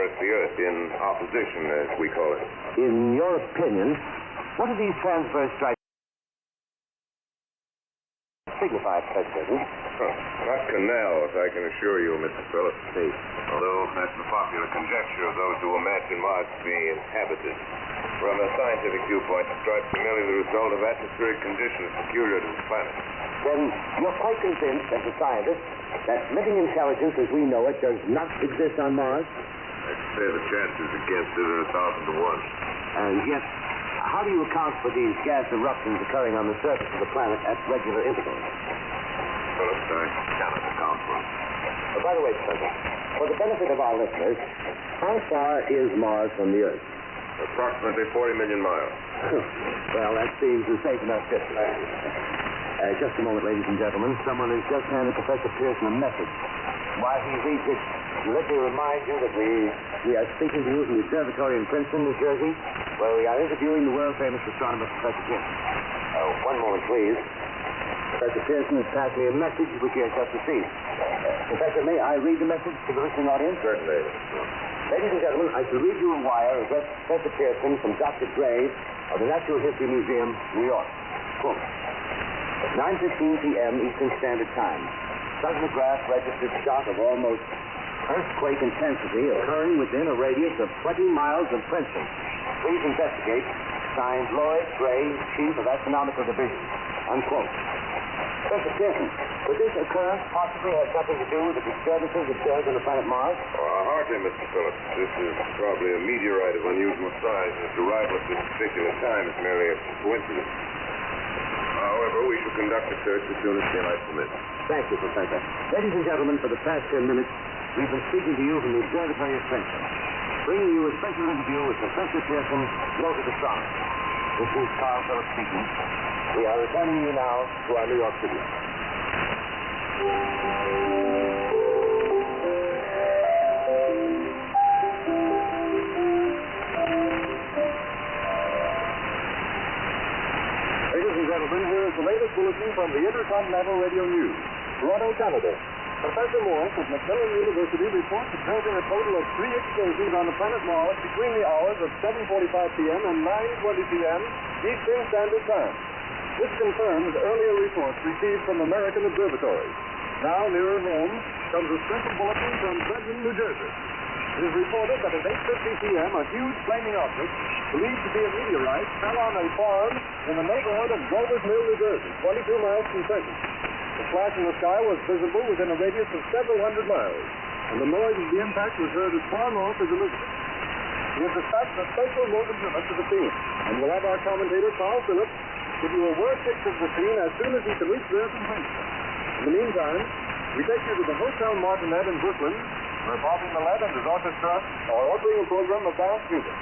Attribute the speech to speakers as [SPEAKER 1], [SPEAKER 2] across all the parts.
[SPEAKER 1] Mars, the Earth, in opposition, as we call it.
[SPEAKER 2] In your opinion, what do these transverse strikes signify, Professor?
[SPEAKER 1] Not canals, I can assure you, Mr. Phillips.
[SPEAKER 2] See.
[SPEAKER 1] Although that's the popular conjecture of those who imagine Mars to be inhabited. From a scientific viewpoint, the stripes are merely the result of atmospheric conditions peculiar to the planet.
[SPEAKER 2] Then you're quite convinced, as a scientist, that living intelligence as we know it does not exist on Mars?
[SPEAKER 1] I'd say the chances against it are 1,000 to 1.
[SPEAKER 2] And yet, how do you account for these gas eruptions occurring on the surface of the planet at regular intervals?
[SPEAKER 1] Phillips, I cannot account for them.
[SPEAKER 2] By the way, Professor, for the benefit of our listeners, how far is Mars from the Earth?
[SPEAKER 1] Approximately 40 million miles.
[SPEAKER 2] Well, that seems a safe enough distance. Just a moment, ladies and gentlemen. Someone has just handed Professor Pearson a message. While he reads it, let me remind you that we are speaking to you from the observatory in Princeton, New Jersey, where we are interviewing the world-famous astronomer, Professor Pearson. One moment, please. Professor Pearson has passed me a message which he has just received. Professor, may I read the message to the listening audience?
[SPEAKER 1] Certainly.
[SPEAKER 2] Ladies and gentlemen, I shall read you a wire addressed to Professor Pearson from Dr. Gray of the Natural History Museum, New York. Quote, at 9:15 p.m. Eastern Standard Time, seismograph registered shock of almost earthquake intensity occurring within a radius of 20 miles of Princeton. Please investigate. Signed, Lloyd Gray, Chief of Astronomical Division. Unquote. Professor Pearson, could this occurrence possibly have something to do with the disturbances observed on the planet Mars?
[SPEAKER 1] Hardly, Mr. Phillips. This is probably a meteorite of unusual size, and its arrival at this particular time is merely a coincidence. However, we shall conduct a search as soon as daylight permits.
[SPEAKER 2] Thank you, Professor. Ladies and gentlemen, for the past 10 minutes, we've been speaking to you from the observatory of Princeton, bringing you a special interview with Professor Pearson, noted astronomer. This is Carl Phillips speaking. We are returning you now to our New York studio.
[SPEAKER 3] Ladies and gentlemen, here is the latest bulletin from the Intercontinental Radio News, Toronto, Canada. Professor Morse of Macmillan University reports observing a total of 3 explosions on the planet Mars between the hours of 7:45 p.m. and 9:20 p.m. Eastern Standard Time. This confirms earlier reports received from American observatories. Now, nearer home, comes a special bulletin from Trenton, New Jersey. It is reported that at 8:50 p.m., a huge flaming object, believed to be a meteorite, fell on a farm in the neighborhood of Grover's Mill, New Jersey, 22 miles from Trenton. The flash in the sky was visible within a radius of several hundred miles, and the noise of the impact was heard as far north as Elizabeth. We have dispatched a special motor unit to the scene, and we'll have our commentator, Carl Phillips, give you a word picture of the scene as soon as he can reach there from Princeton. In the meantime, we take you to the Hotel Martinet in Brooklyn, where Bobby Millett and his orchestra are offering a program of dance music.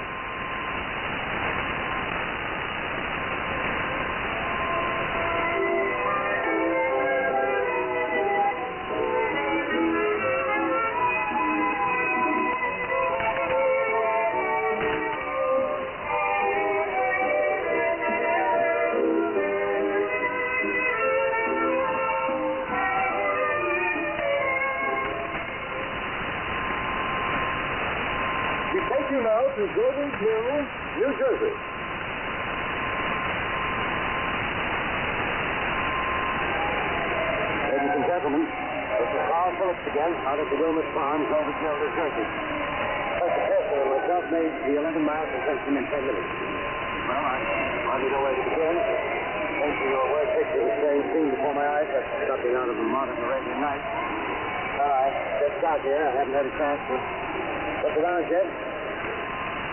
[SPEAKER 3] To Grover's Mill, New Jersey.
[SPEAKER 2] Ladies and gentlemen, this is Carl Phillips again, out at the Wilmot Farm, Grover's Mill, New Jersey. Professor Pearson and myself made the 11 miles from Princeton in 10 minutes. Well, I hardly know where to begin. Painting your word picture of a strange scene before my eyes, like something out of a modern Arabian night. Well, I just got here. I haven't had a chance to look around yet.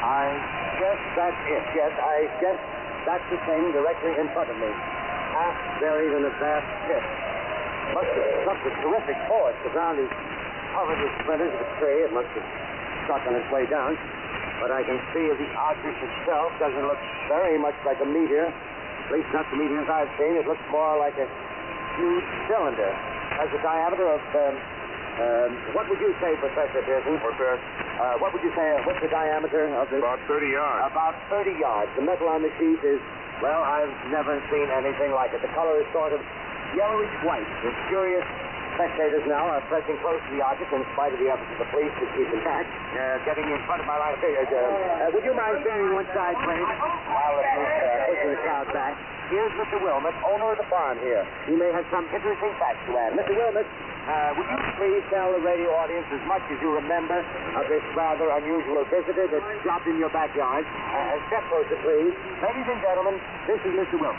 [SPEAKER 2] I guess that's it. Yes, I guess that's the thing directly in front of me. Half buried in a vast pit. Must have struck with terrific force. The ground is covered with splinters of a tree. It must have struck on its way down. But I can see the object itself doesn't look very much like a meteor. At least not the meteors I've seen. It looks more like a huge cylinder. Has a diameter of, what would you say, Professor Pearson?
[SPEAKER 1] What's that?
[SPEAKER 2] What would you say, what's the diameter of this?
[SPEAKER 1] About 30 yards.
[SPEAKER 2] About 30 yards. The metal on the sheet is, well, I've never seen anything like it. The color is sort of yellowish white. This curious Spectators now are pressing close to the object in spite of the efforts of the police to keep them back. Getting in front of my line of figures. Would you mind standing one side, please? While the police pushing the crowd back. Here's Mr. Wilmot, owner of the farm here. He may have some interesting facts to add. Mr. Wilmot, would you please tell the radio audience as much as you remember of this rather unusual visitor that dropped in your backyard? Step closer, please. Ladies and gentlemen, this is Mr. Wilmot.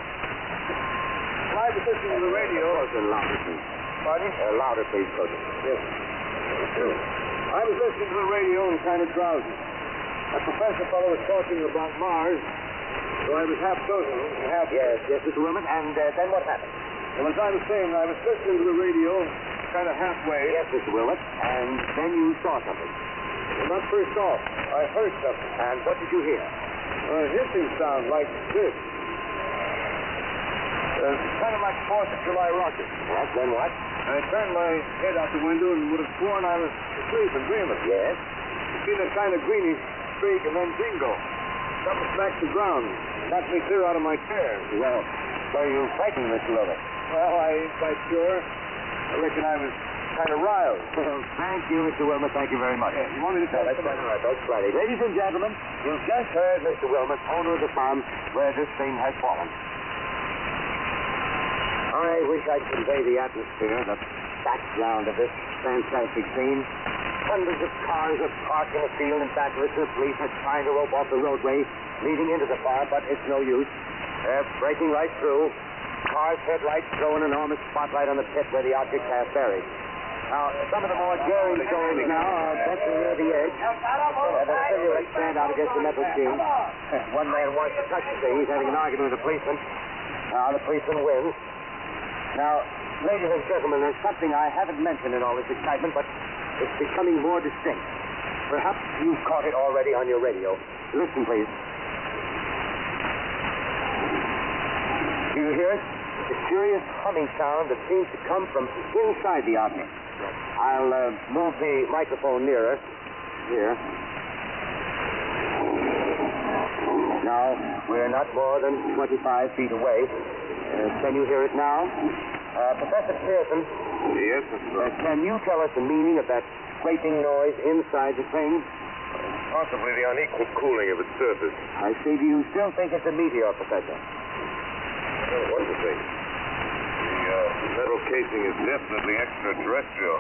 [SPEAKER 3] I was listening to the radio.
[SPEAKER 2] Closer and louder, please.
[SPEAKER 3] Pardon?
[SPEAKER 2] Louder, please, closer.
[SPEAKER 3] Yes. I was listening to the radio and kind of drowsy. A professor fellow was talking about Mars, so I was half dozing and half...
[SPEAKER 2] Yes, Mr. Wilmot, and then what happened?
[SPEAKER 3] Well, as I was saying, I was listening to the radio kind of halfway.
[SPEAKER 2] Yes, Mr. Wilmot, and then you saw something.
[SPEAKER 3] Well, not first off. I heard something.
[SPEAKER 2] And what did you hear?
[SPEAKER 3] A hissing sound like this. Kind of like 4th of July rockets.
[SPEAKER 2] Yes, then what?
[SPEAKER 3] I turned my head out the window and would have sworn I was asleep and dreaming.
[SPEAKER 2] Yes?
[SPEAKER 3] I seen a kind of greenish streak and then bingo. Something smacked the ground. Knocked me clear out of my chair.
[SPEAKER 2] Well, were you frightened, Mr. Wilmot?
[SPEAKER 3] Well, I ain't quite sure. I reckon I was kind of riled.
[SPEAKER 2] Well, thank you, Mr. Wilmot. Thank you very much.
[SPEAKER 3] You want me to tell
[SPEAKER 2] That's
[SPEAKER 3] somebody?
[SPEAKER 2] all right. That's plenty. Ladies and gentlemen, you've just heard Mr. Wilmot, owner of the farm where this thing has fallen. I wish I'd convey the atmosphere, the background of this fantastic scene. Hundreds of cars are parked in a field in back of it. The police are trying to rope off the roadway leading into the farm, but it's no use. They're breaking right through. Cars' headlights throw an enormous spotlight on the pit where the object has buried. Now, some of the more daring souls now are butting near the edge. Their silhouettes stand out against the metal beam. One man wants to touch the thing. He's having an argument with the policeman. Now, the policeman wins. Now, ladies and gentlemen, there's something I haven't mentioned in all this excitement, but it's becoming more distinct. Perhaps you've caught it already on your radio. Listen, please. Do you hear it? It's a curious humming sound that seems to come from inside the object. I'll move the microphone nearer. Here. Now, we're not more than 25 feet away. Can you hear it now? Professor Pearson.
[SPEAKER 1] Yes, Mr.
[SPEAKER 2] Can you tell us the meaning of that scraping noise inside the thing?
[SPEAKER 1] Possibly the unequal cooling of its surface.
[SPEAKER 2] I see. Do you still think it's a meteor, Professor?
[SPEAKER 1] What do you think? The metal casing is definitely extraterrestrial.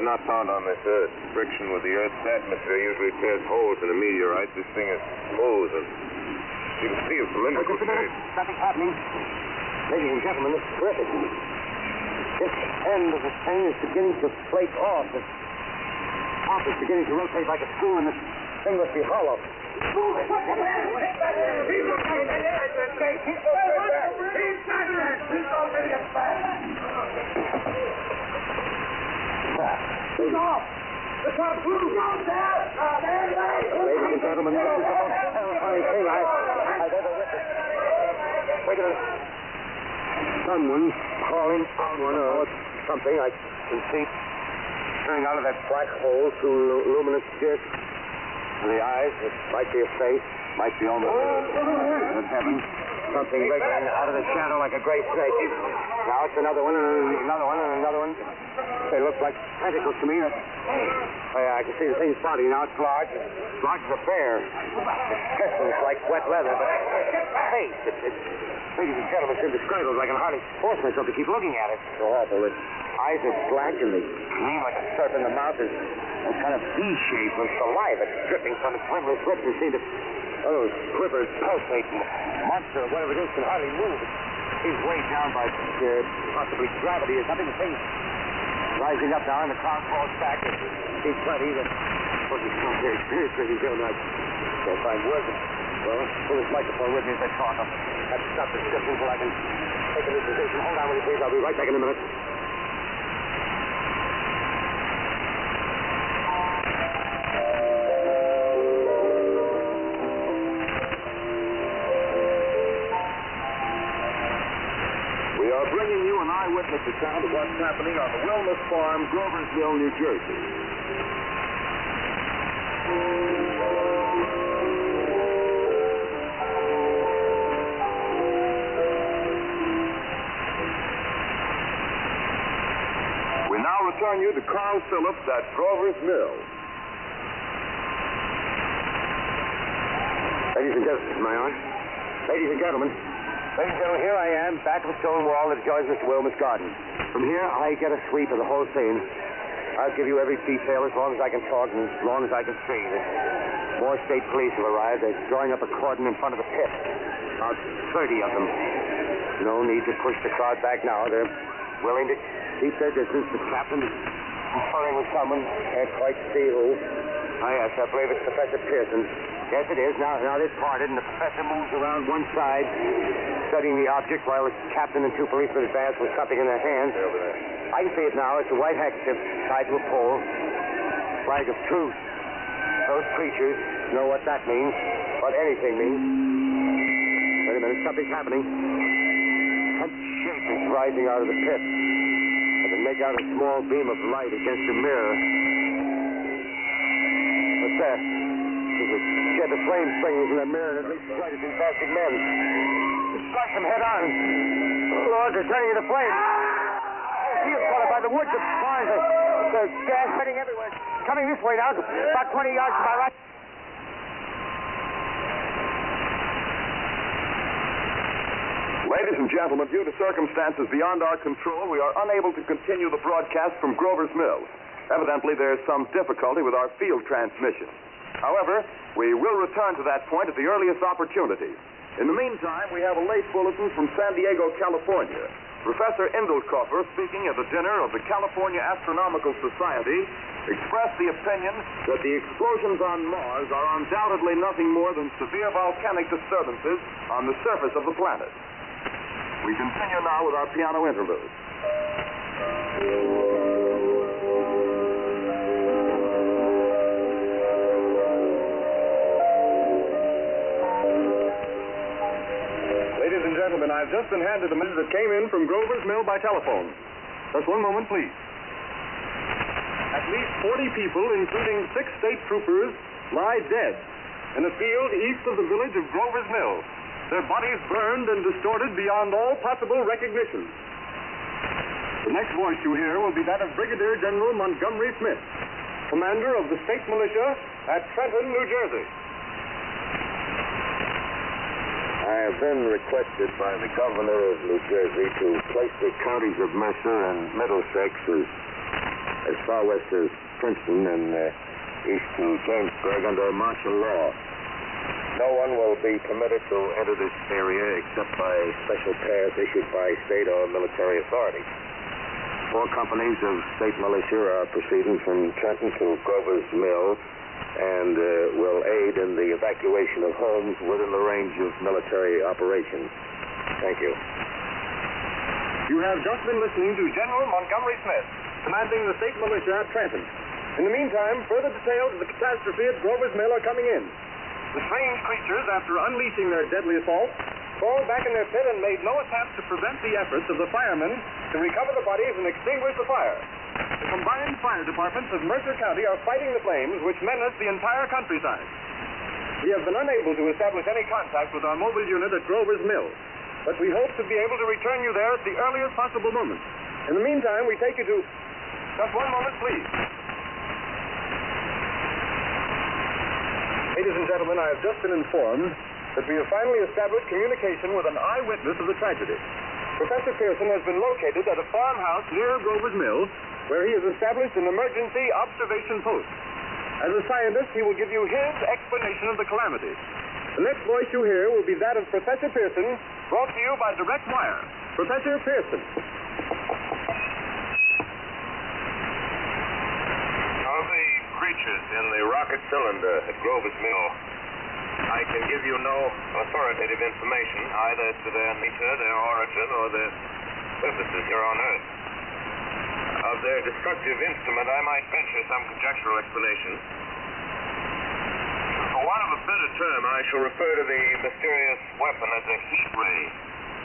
[SPEAKER 1] Not found on this Earth. Friction with the Earth's atmosphere usually tears holes in a meteorite. This thing is smooth and you can see a cylindrical shape.
[SPEAKER 2] Something's happening. Ladies and gentlemen, this is terrific. This end of the thing is beginning to flake off. The top is beginning to rotate like a screw, and this thing must be hollow. Move it! He's off! The top blue! Ladies and gentlemen, this is the most terrifying thing I've ever witnessed. Wait a minute. Someone's calling someone or something. I can see coming out of that black hole through luminous disc. The eyes, it might be a face, might be almost good heaven. Something wriggling out of the shadow like a gray snake. Now it's another one, and another one, and another one. They look like tentacles to me. I can see the thing's body now. It's large. It's large as a bear. It's glistening. It's like wet leather, but face. Ladies and gentlemen, it's indescribable. I can hardly force myself to keep looking at it. It's so awful. Its eyes are black and they gleam like a serpent. The mouth is a kind of V-shape with saliva dripping from its rimless lips and seem to quiver, pulsate, and the monster, whatever it is, can hardly move. It seems weighed down by possibly gravity or something. The thing's rising up now, and the crowd falls back. It seems plenty that it's not very experienced, ladies and gentlemen. I can't find words. Well, pull this microphone with me as I talk. I'll have to stop the script until I can take a new position. Hold on, will you please? I'll be right back in a minute.
[SPEAKER 1] We are bringing you an eyewitness account of what's happening on the Wilmus Farm, Groversville, New Jersey. you to Carl Phillips at Grover's Mill.
[SPEAKER 2] Ladies and gentlemen, my honor. Ladies and gentlemen, here I am, back of the stone wall that adjoins Mr. Wilmer's garden. From here, I get a sweep of the whole scene. I'll give you every detail as long as I can talk and as long as I can see. More state police have arrived. They're drawing up a cordon in front of the pit. About 30 of them. No need to push the crowd back now. They're willing to keep their distance. The captain is conferring with someone. Can't quite see who. Ah, yes, I believe it's Professor Pearson. Yes, it is. Now they've parted, and the professor moves around one side, studying the object while the captain and two policemen advance with something in their hands. I can see it now. It's a white handkerchief tied to a pole. Flag of truce. Those creatures know what that means, what anything means. Wait a minute, something's happening. Some shape is rising out of the pit. I can make out a small beam of light against a mirror. What's that? There's a shed of flame springing from that mirror, and at least twice as fantastic men. Strike them head on. Oh, Lord, they're turning into flames. Field caught by the woods of barns. There's gas spreading everywhere. Coming this way now, about 20 yards to my right.
[SPEAKER 1] Ladies and gentlemen, due to circumstances beyond our control, we are unable to continue the broadcast from Grover's Mill. Evidently, there's some difficulty with our field transmission. However, we will return to that point at the earliest opportunity. In the meantime, we have a late bulletin from San Diego, California. Professor Indelkoffer, speaking at the dinner of the California Astronomical Society, expressed the opinion that the explosions on Mars are undoubtedly nothing more than severe volcanic disturbances on the surface of the planet. We continue now with our piano interlude.
[SPEAKER 3] Ladies and gentlemen, I've just been handed a message that came in from Grover's Mill by telephone. Just one moment, please. At least 40 people, including 6 state troopers, lie dead in a field east of the village of Grover's Mill. Their bodies burned and distorted beyond all possible recognition. The next voice you hear will be that of Brigadier General Montgomery Smith, commander of the state militia at Trenton, New Jersey.
[SPEAKER 2] I have been requested by the governor of New Jersey to place the counties of Mercer and Middlesex as far west as Princeton and east to Jamesburg under martial law. No one will be permitted to enter this area except by special pass issued by state or military authorities. 4 companies of state militia are proceeding from Trenton to Grover's Mill and will aid in the evacuation of homes within the range of military operations. Thank you.
[SPEAKER 3] You have just been listening to General Montgomery Smith, commanding the state militia at Trenton. In the meantime, further details of the catastrophe at Grover's Mill are coming in. The strange creatures, after unleashing their deadly assault, crawled back in their pit and made no attempt to prevent the efforts of the firemen to recover the bodies and extinguish the fire. The combined fire departments of Mercer County are fighting the flames which menace the entire countryside. We have been unable to establish any contact with our mobile unit at Grover's Mill, but we hope to be able to return you there at the earliest possible moment. In the meantime, we take you to... Just one moment, please. Ladies and gentlemen, I have just been informed that we have finally established communication with an eyewitness of the tragedy. Professor Pearson has been located at a farmhouse near Grover's Mill, where he has established an emergency observation post. As a scientist, he will give you his explanation of the calamity. The next voice you hear will be that of Professor Pearson, brought to you by direct wire. Professor Pearson.
[SPEAKER 1] Of the creatures in the rocket cylinder at Grover's Mill, I can give you no authoritative information, either as to their nature, their origin, or their purposes here on Earth. Of their destructive instrument, I might venture some conjectural explanation. For want of a better term, I shall refer to the mysterious weapon as a heat ray.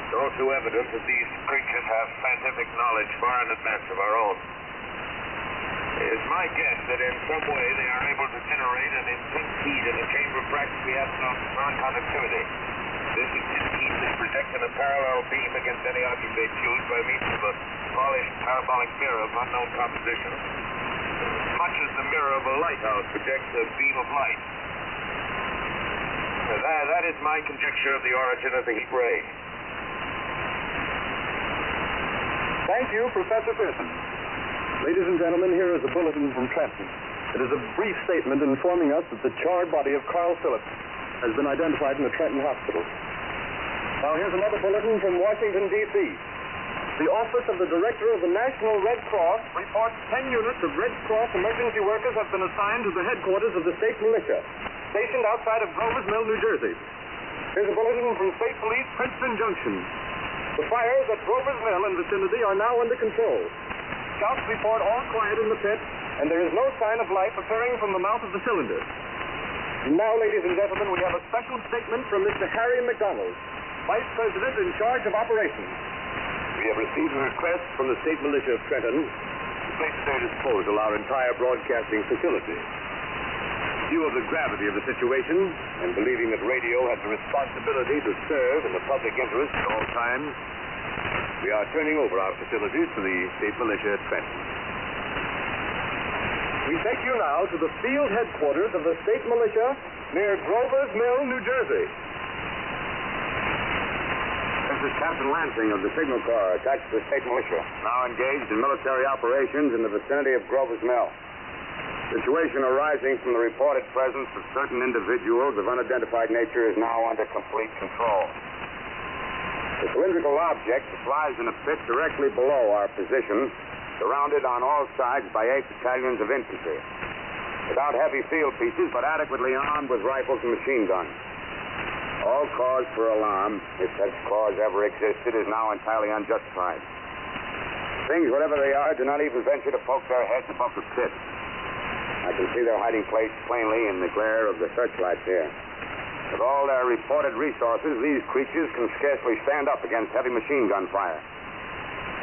[SPEAKER 1] It's also evident that these creatures have scientific knowledge far in advance of our own. It is my guess that in some way they are able to generate an intense heat in a chamber practically absolute non-conductivity. This is keeps projecting a parallel beam against any object they choose by means of a polished parabolic mirror of unknown composition, much as the mirror of a lighthouse projects a beam of light. That is my conjecture of the origin of the heat ray.
[SPEAKER 3] Thank you, Professor Pearson. Ladies and gentlemen, here is a bulletin from Trenton. It is a brief statement informing us that the charred body of Carl Phillips has been identified in the Trenton Hospital. Now, here's another bulletin from Washington, D.C. The Office of the Director of the National Red Cross reports 10 units of Red Cross emergency workers have been assigned to the headquarters of the state militia, stationed outside of Grover's Mill, New Jersey. Here's a bulletin from State Police, Princeton Junction. The fires at Grover's Mill and vicinity are now under control. Scouts report all quiet in the pit, and there is no sign of life appearing from the mouth of the cylinder. Now, ladies and gentlemen, we have a special statement from Mr. Harry McDonald, Vice President in charge of operations.
[SPEAKER 4] We have received a request from the State Militia of Trenton to place at their disposal our entire broadcasting facility. In view of the gravity of the situation, and believing that radio has a responsibility to serve in the public interest at all times, we are turning over our facilities to the State Militia at Trenton.
[SPEAKER 3] We take you now to the field headquarters of the state militia near Grover's Mill, New Jersey.
[SPEAKER 4] This is Captain Lansing of the Signal Corps, attached to the state militia, now engaged in military operations in the vicinity of Grover's Mill. Situation arising from the reported presence of certain individuals of unidentified nature is now under complete control. The cylindrical object lies in a pit directly below our position, surrounded on all sides by 8 battalions of infantry, without heavy field pieces, but adequately armed with rifles and machine guns. All cause for alarm, if such cause ever existed, is now entirely unjustified. Things, whatever they are, do not even venture to poke their heads above the pit. I can see their hiding place plainly in the glare of the searchlights here. With all their reported resources, these creatures can scarcely stand up against heavy machine gun fire.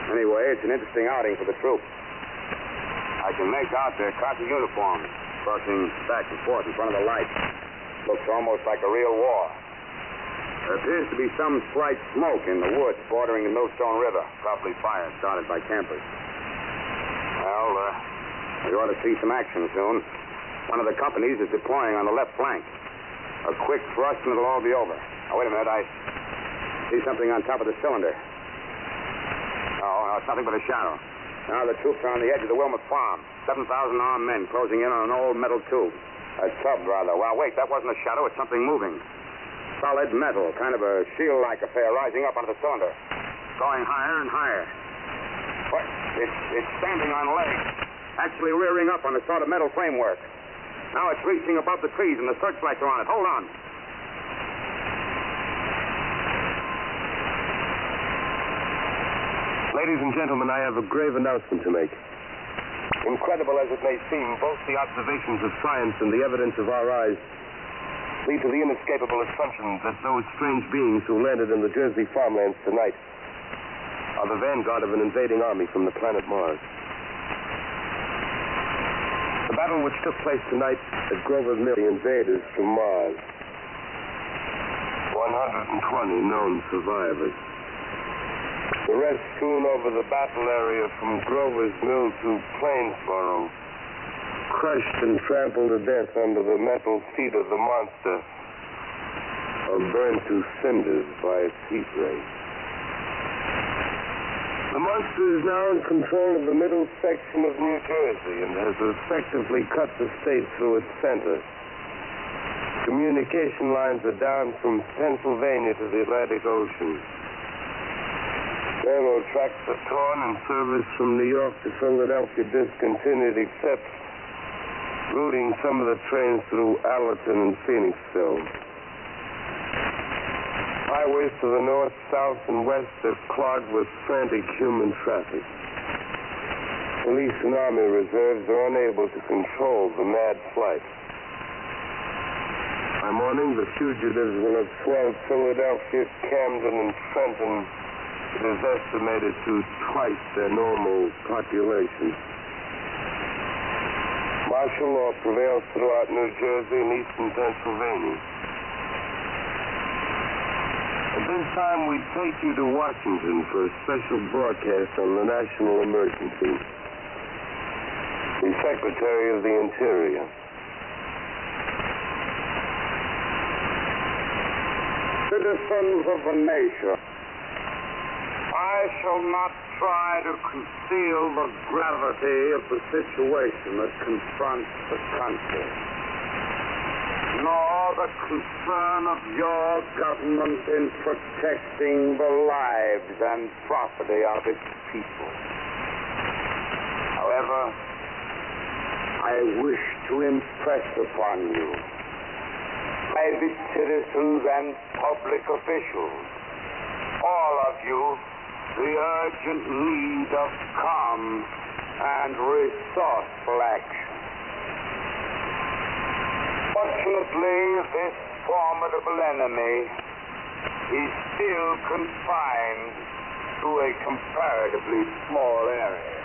[SPEAKER 4] Anyway, it's an interesting outing for the troops. I can make out their khaki uniforms crossing back and forth in front of the light. Looks almost like a real war. There appears to be some slight smoke in the woods bordering the Millstone River, probably fire started by campers. Well, we ought to see some action soon. One of the companies is deploying on the left flank. A quick thrust and it'll all be over. Now, wait a minute. I see something on top of the cylinder. No, it's nothing but a shadow. Now the troops are on the edge of the Wilmot Farm. 7,000 armed men closing in on an old metal tube. A tub, rather. Well, wait, that wasn't a shadow. It's something moving. Solid metal, kind of a shield-like affair rising up onto the cylinder. Going higher and higher. What? It's standing on legs. Actually rearing up on a sort of metal framework. Now it's reaching above the trees and the searchlights are on it. Hold on.
[SPEAKER 5] Ladies and gentlemen, I have a grave announcement to make. Incredible as it may seem, both the observations of science and the evidence of our eyes lead to the inescapable assumption that those strange beings who landed in the Jersey farmlands tonight are the vanguard of an invading army from the planet Mars. The battle which took place tonight at Grover's Mill, the invaders from Mars. 120 known survivors. The rest strewn over the battle area from Grover's Mill to Plainsboro, crushed and trampled to death under the metal feet of the monster, or burned to cinders by its heat ray. The monster is now in control of the middle section of New Jersey and has effectively cut the state through its center. Communication lines are down from Pennsylvania to the Atlantic Ocean. Railroad tracks are torn and service from New York to Philadelphia discontinued, except routing some of the trains through Allerton and Phoenixville. Highways to the north, south, and west are clogged with frantic human traffic. Police and army reserves are unable to control the mad flight. By morning, the fugitives will have swelled Philadelphia, Camden, and Trenton. It is estimated to twice their normal population. Martial law prevails throughout New Jersey and eastern Pennsylvania. At this time, we take you to Washington for a special broadcast on the national emergency. The Secretary of the Interior.
[SPEAKER 4] Citizens of the nation, I shall not try to conceal the gravity of the situation that confronts the country, nor the concern of your government in protecting the lives and property of its people. However, I wish to impress upon you, private citizens and public officials, all of you, the urgent need of calm and resourceful action. Fortunately, this formidable enemy is still confined to a comparatively small area,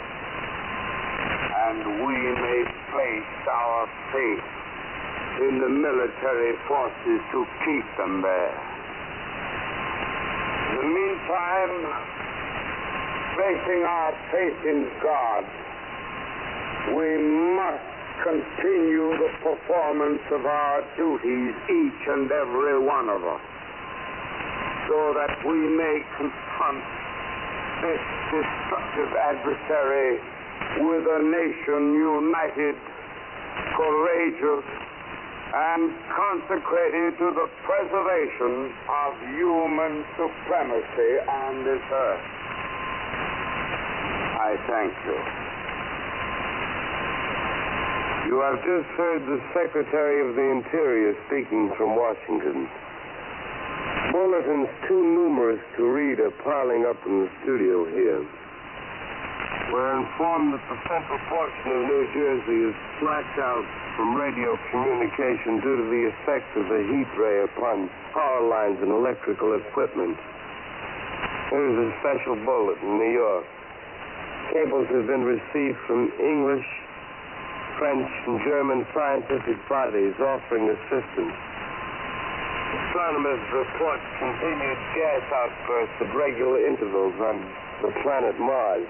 [SPEAKER 4] and we may place our faith in the military forces to keep them there. In the meantime, placing our faith in God, we must continue the performance of our duties, each and every one of us, so that we may confront this destructive adversary with a nation united, courageous, and consecrated to the preservation of human supremacy on this earth. I thank you.
[SPEAKER 5] You have just heard the Secretary of the Interior speaking from Washington. Bulletins too numerous to read are piling up in the studio here. We're informed that the central portion of New Jersey is blacked out from radio communication due to the effect of the heat ray upon power lines and electrical equipment. Here's a special bulletin in New York. Cables have been received from English, French, and German scientific bodies offering assistance. Astronomers report continued gas outbursts at regular intervals on the planet Mars.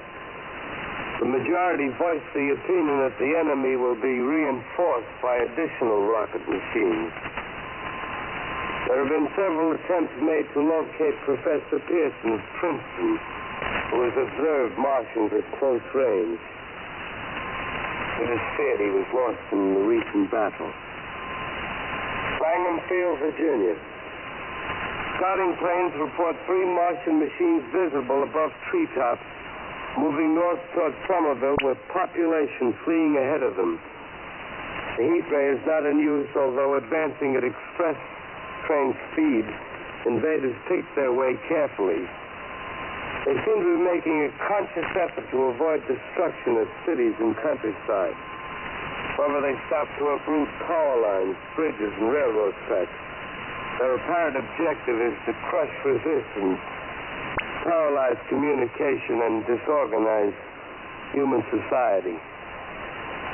[SPEAKER 5] The majority voiced the opinion that the enemy will be reinforced by additional rocket machines. There have been several attempts made to locate Professor Pearson of Princeton, who has observed Martians at close range. It is feared he was lost in the recent battle. Langham Field, Virginia. Scouting planes report 3 Martian machines visible above treetops, moving north toward Somerville with population fleeing ahead of them. The heat ray is not in use, although advancing at express train speed, invaders pick their way carefully. They seem to be making a conscious effort to avoid destruction of cities and countryside. However, they stop to uproot power lines, bridges, and railroad tracks. Their apparent objective is to crush resistance, paralyze communication, and disorganize human society.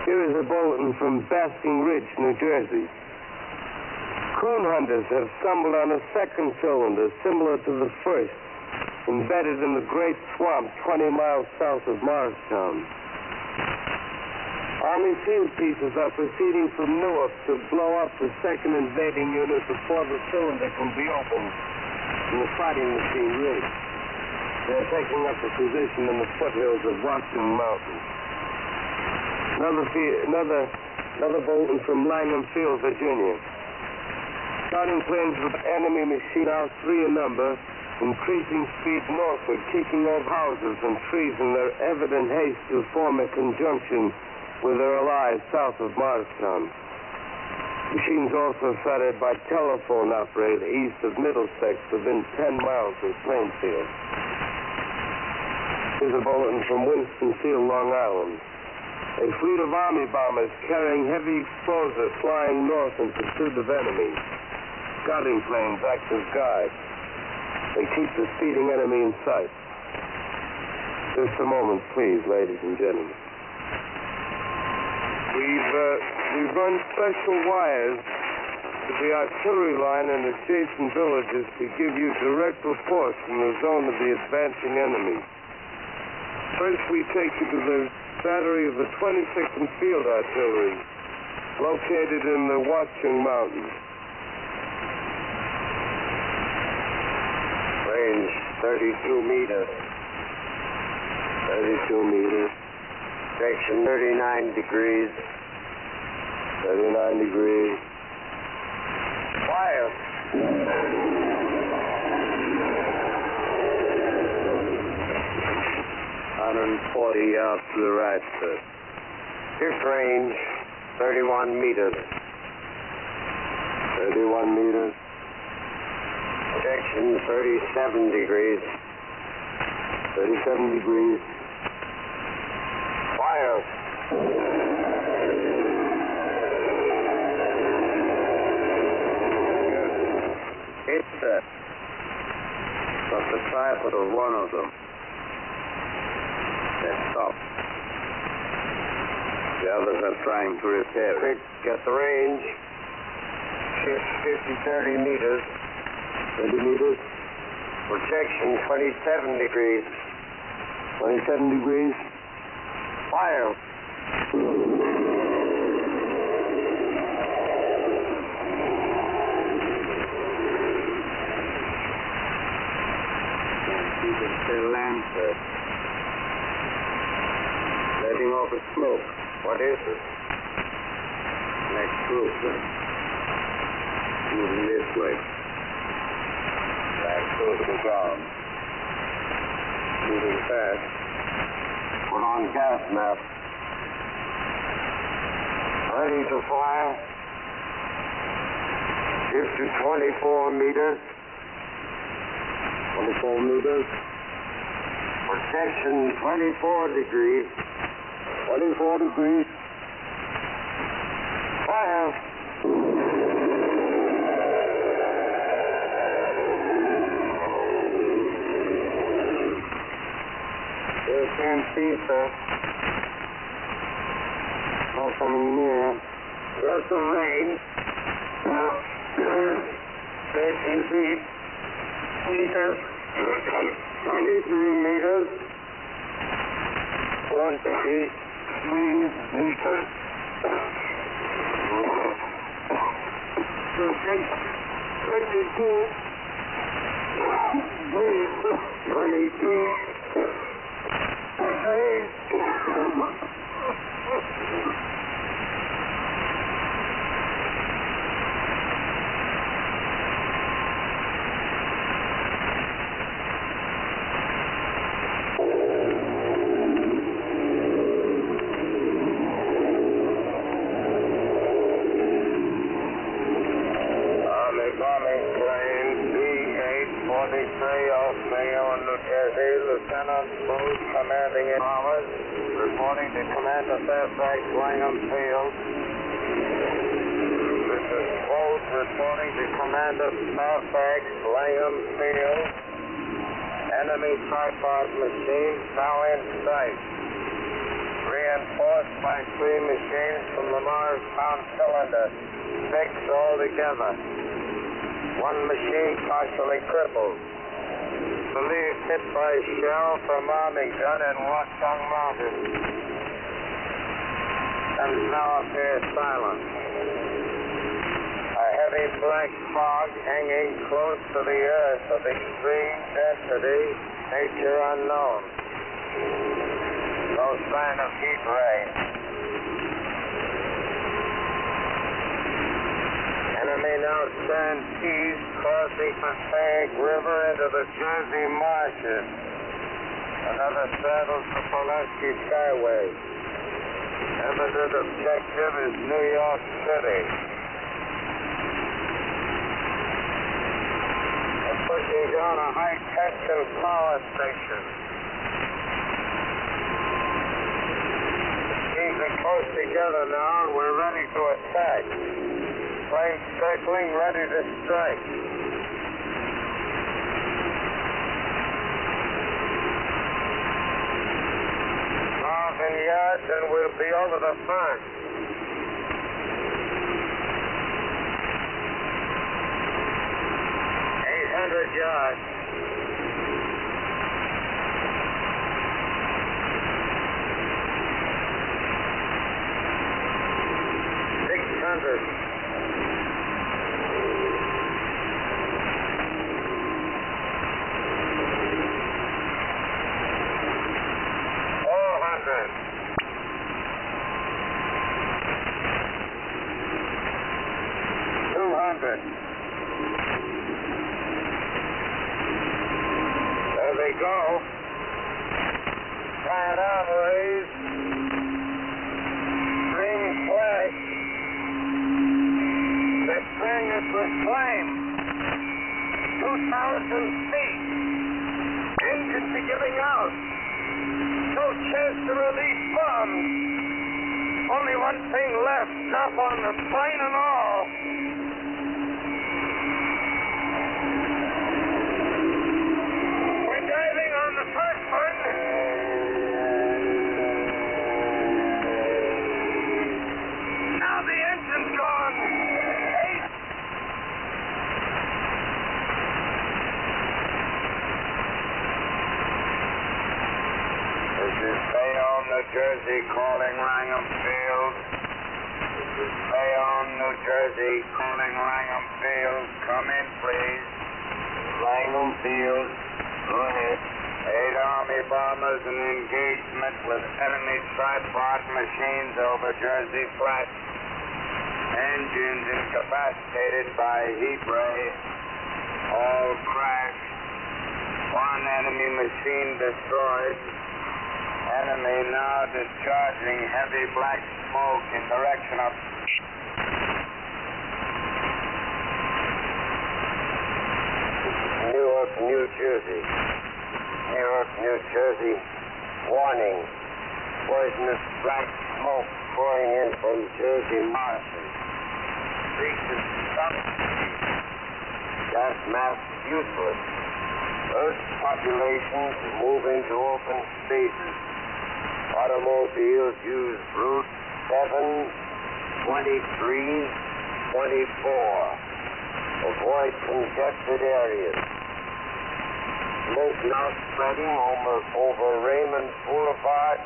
[SPEAKER 5] Here is a bulletin from Basking Ridge, New Jersey. Coon hunters have stumbled on a second cylinder similar to the first, embedded in the Great Swamp 20 miles south of Morristown. Army field pieces are proceeding from Newark to blow up the second invading unit before the cylinder can be opened in the fighting machine rig. They're taking up a position in the foothills of Washington Mountain. Another bulletin from Langham Field, Virginia. Scouting planes with enemy machine now 3 in number, increasing speed northward, keeping off houses and trees in their evident haste to form a conjunction with their allies south of Morristown. Machines also sighted by telephone operator east of Middlesex within 10 miles of Plainfield. Here's a bulletin from Winston-Salem, Long Island. A fleet of Army bombers carrying heavy explosives flying north in pursuit of enemies. Scouting planes act as guides. They keep the speeding enemy in sight. Just a moment, please, ladies and gentlemen. We've run special wires to the artillery line and adjacent villages to give you direct reports from the zone of the advancing enemy. First, we take you to the battery of the 22nd Field Artillery, located in the Watchung Mountains.
[SPEAKER 2] Range 32 meters.
[SPEAKER 5] 32 meters.
[SPEAKER 2] Section 39 degrees.
[SPEAKER 5] 39 degrees.
[SPEAKER 2] Fire. 140 yards to the right, sir. Hit range 31 meters.
[SPEAKER 5] 31 meters.
[SPEAKER 2] Section 37 degrees.
[SPEAKER 5] 37 degrees.
[SPEAKER 2] Fire. Hit, sir. Got the tripod of one of them. They're stopped. The others are trying to repair it. Get the range. 30 meters.
[SPEAKER 5] 20 meters.
[SPEAKER 2] Projection 27 degrees.
[SPEAKER 5] 27 degrees.
[SPEAKER 2] Fire. You can still land, sir. Letting off a smoke. What is it? Next group, sir. Moving this way. Back close to the ground. Moving fast. Put on gas mask. Ready to fire. Shift to 24 meters.
[SPEAKER 5] 24 meters.
[SPEAKER 2] Projection 24 degrees.
[SPEAKER 5] 24 degrees.
[SPEAKER 2] Fire. You can't see, sir. Nothing near. Just the rain. 13 feet. Meters. 23 meters. 23 meters. 22. Bombing plane B-843 off Mayo, New Jersey. Lieutenant Booth, commanding in Bombers, reporting to Commander Fairfax, Langham Field. This is Booth reporting to Commander Fairfax, Langham Field. Enemy tripod machines now in sight. Reinforced by 3 machines from the Mars-bound cylinder. 6 altogether. 1 machine partially crippled. Believed hit by shell from army gun in Watchung Mountain. And now appears silent. A heavy black fog hanging close to the earth of extreme density, nature unknown. No sign of heat ray. Enemy now stands east, crossing Passaic River into the Jersey marshes. Another straddles the Pulaski Skyway. Evident objective is New York City. We're pushing down a high-tension power station. Teams are close together now, and we're ready to attack. Planes circling, ready to strike. In yards, and we'll be over the front.
[SPEAKER 4] 600 yards. 600. 400. 200. There they go. Flat outways. Green flash. They're spraying us with flame. 2,000 feet. Engines are giving out. No chance to release bombs. Only one thing left. Drop on the plane and all. We're diving on the first one. Now the engine's gone. Hey. This is Bayonne, New Jersey, calling Langham Field. This is Bayonne, New Jersey, calling Langham Field. Come in, please. Langham Field. Go ahead. 8 Army bombers in engagement with enemy tripod machines over Jersey Flat. Engines incapacitated by heat ray. All crashed. One enemy machine destroyed. Enemy now discharging heavy black smoke in direction of... Newark, New Jersey. Newark, New Jersey. Warning. Poisonous black smoke pouring in from Jersey marshes. Reaches some speed. Gas mask useless. Earth population to move into open spaces. Automobiles use route 7, 23, 24. Avoid congested areas. Smoke now spreading over Raymond Boulevard.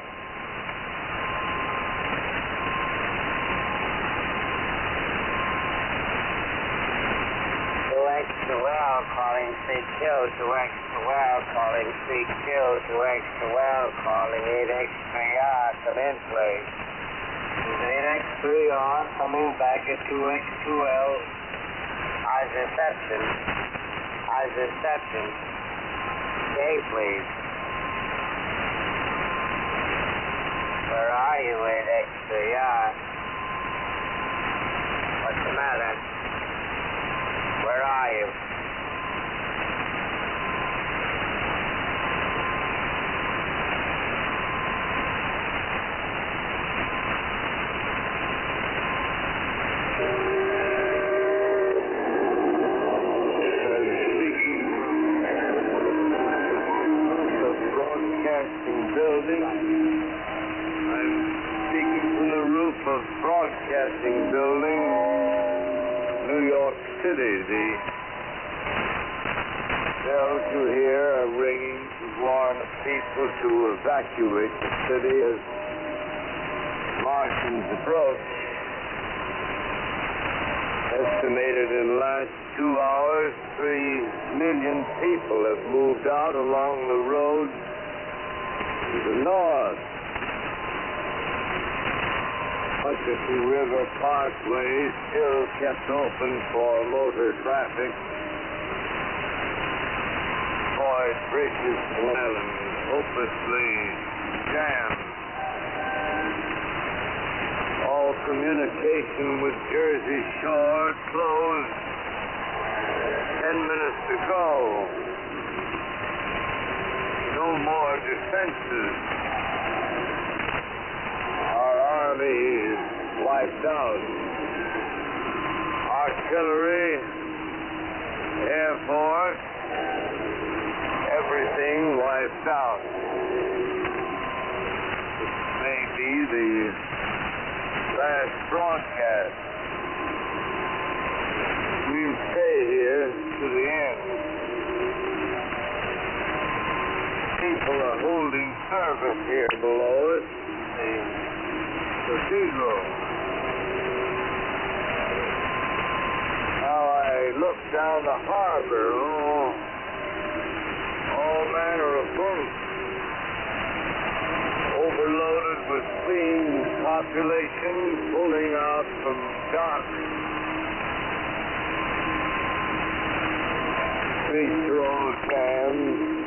[SPEAKER 4] To well calling CQ, to X to well calling CQ, to X to well calling 8X3R, come in please. This is 8X3R coming back at 2X2L. Eyes reception. Eyes reception. Stay please. Where are you, 8X3R? What's the matter? Where are you? The broadcasting building. I'm speaking from the roof of broadcasting building. New York City, the bells you hear are ringing to warn people to evacuate the city as Martians approach. Estimated in the last 2 hours, 3 million people have moved out along the road to the north. Mississippi River Parkway still kept open for motor traffic. Floyd Bridges Island hopelessly jammed. All communication with Jersey Shore closed 10 minutes ago. No more defenses. Our army is wiped out. Artillery, Air Force, everything wiped out. This may be the last broadcast. We'll stay here to the end.
[SPEAKER 2] service here below us. The cathedral. Now I look down the harbor. All manner of boats. Overloaded with fleeing population pulling out from docks. Streets are all jammed.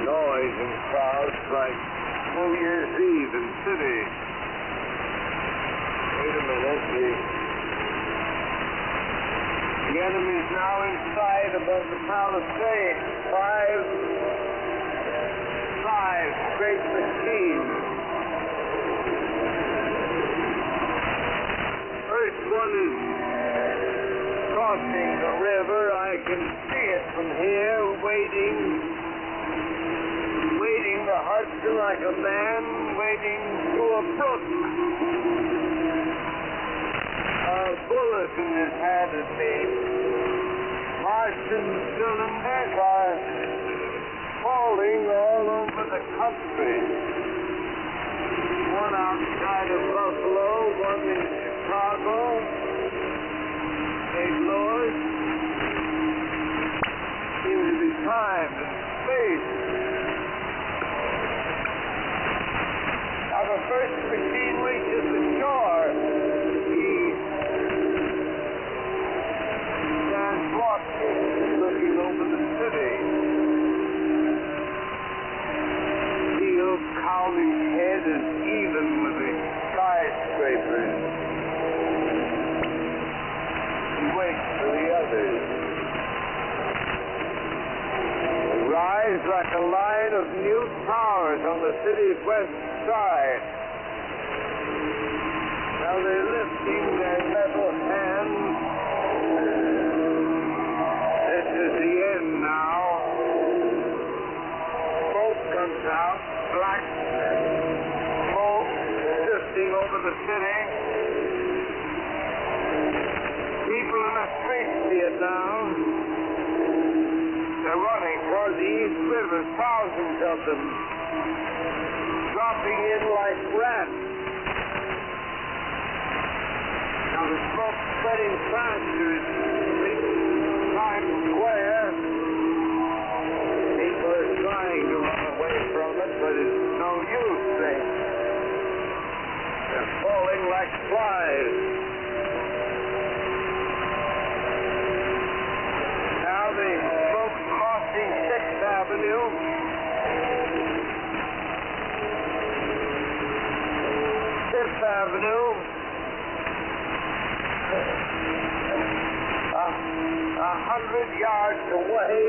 [SPEAKER 2] Noise and crowds like New Year's Eve in city. Wait a minute. The enemy's now in sight above the palisade. Five great machines. First one is crossing the river. I can see it from here, waiting the Hudson like a man waiting through a brook. A bulletin is handed me. Martian cylinders are falling all over the country. One outside of Buffalo, one in Chicago, St. Louis. Seems to be timed and spaced. Now the first machine reaches the shore. He stands watching, looking over the city. Cowley's head is even with the skyscrapers. He waits for the others. They rise like a line of new towers on the city's west side. Now they're lifting their metal hands. This is the end now. Smoke comes out. Black smoke drifting over the city. People in the streets see it now. They're running toward the East River, thousands of them, dropping in like rats. Now the smoke spreading faster. It reaches Times Square. People are trying to run away from it, but it's no use. They're falling like flies. Now the smoke crossing 6th Avenue. 5th Avenue. 100 yards away.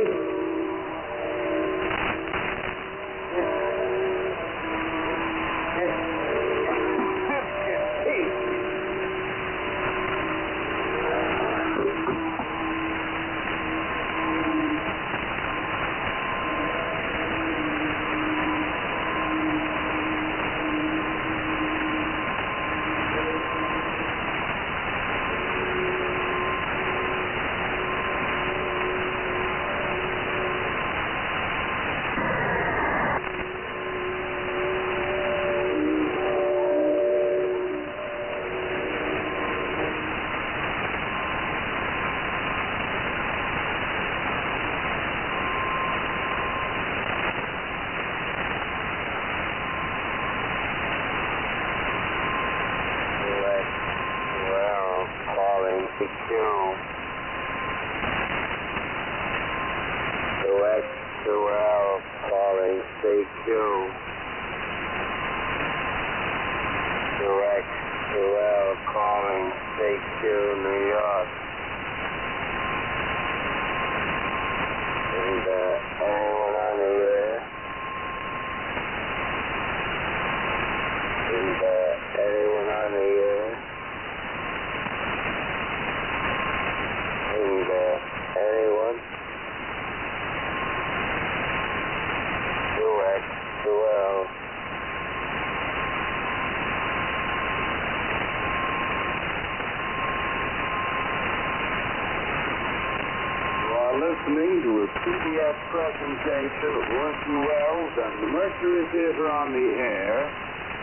[SPEAKER 6] are listening to a CBS presentation of Orson Welles and the Mercury Theater on the air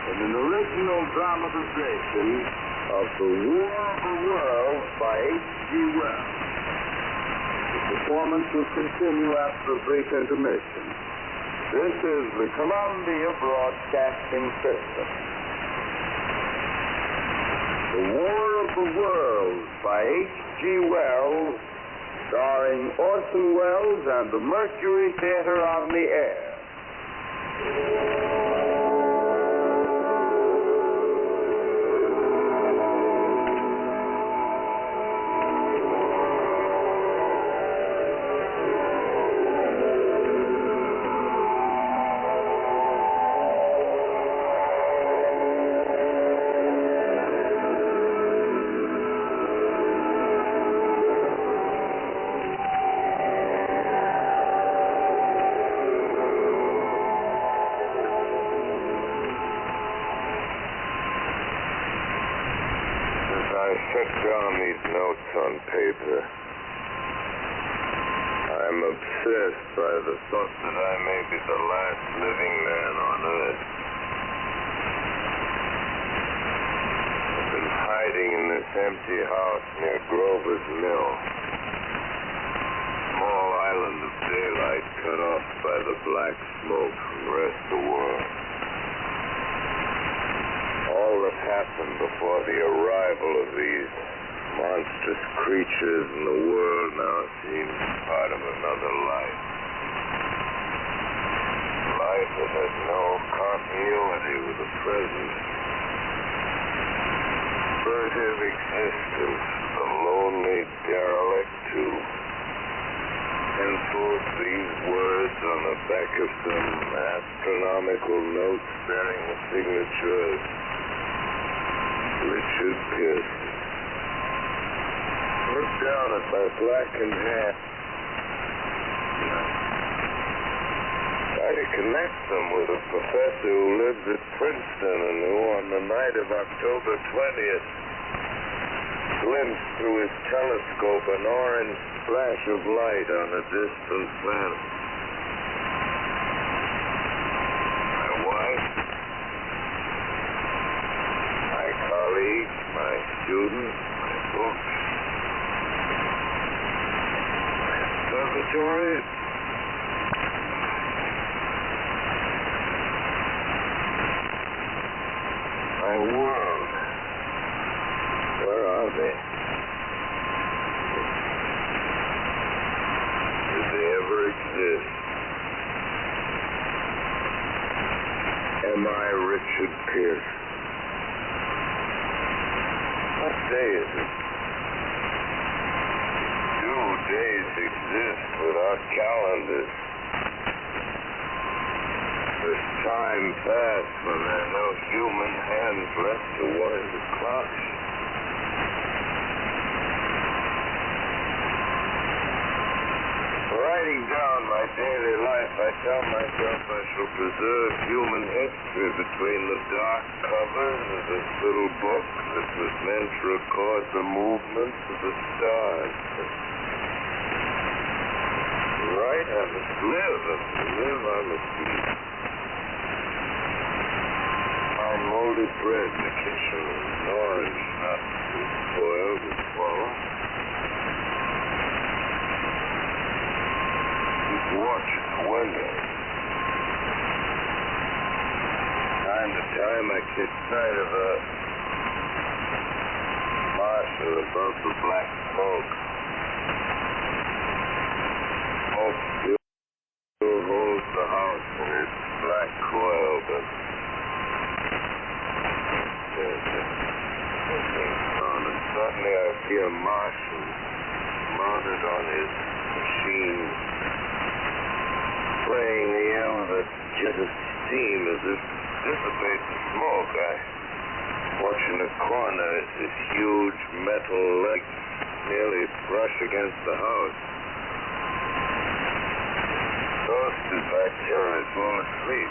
[SPEAKER 6] in an original dramatization of The War of the Worlds by H.G. Wells. The performance will continue after a brief intermission. This is the Columbia Broadcasting System. The War of the Worlds by H.G. Wells, starring Orson Welles and the Mercury Theater on the air.
[SPEAKER 1] Set down these notes on paper. I'm obsessed by the thought that I may be the last living man on Earth. I've been hiding in this empty house near Grover's Mill. Small island of daylight cut off by the black smoke from the rest of the world. All that happened before the arrival of these monstrous creatures in the world now seems part of another life. Life that has no continuity with the present. Furtive existence, the lonely derelict who pencils these words on the back of some astronomical notes bearing the signature of Richard Pearson. Look down at my blackened hand. Try to connect them with a professor who lives at Princeton and who, on the night of October 20th, glimpsed through his telescope an orange flash of light on a distant planet. My wife, my colleagues, my students, my books, my observatory. My world. Where are they? Did they ever exist? Am I Richard Pierce? What day is it? 2 days exist without calendars. There's time past when there are no human hands left to wind the clock. Writing down my daily life, I tell myself I shall preserve human history between the dark covers of this little book that was meant to record the movements of the stars. Right, I must live, and to live I must eat. Our molded bread in the kitchen, an orange, not too spoiled to swallow. Watch the window. Time to time I catch sight of a marshal above the black smoke. Smoke still holds the house in its black coil, but there's a clicking sound, and suddenly I see a marshal mounted on his machine, spraying the air with a jet of steam as if to dissipate the smoke. I watch in the corner as this huge metal leg nearly brush against the house. Toasted by terror, fall asleep.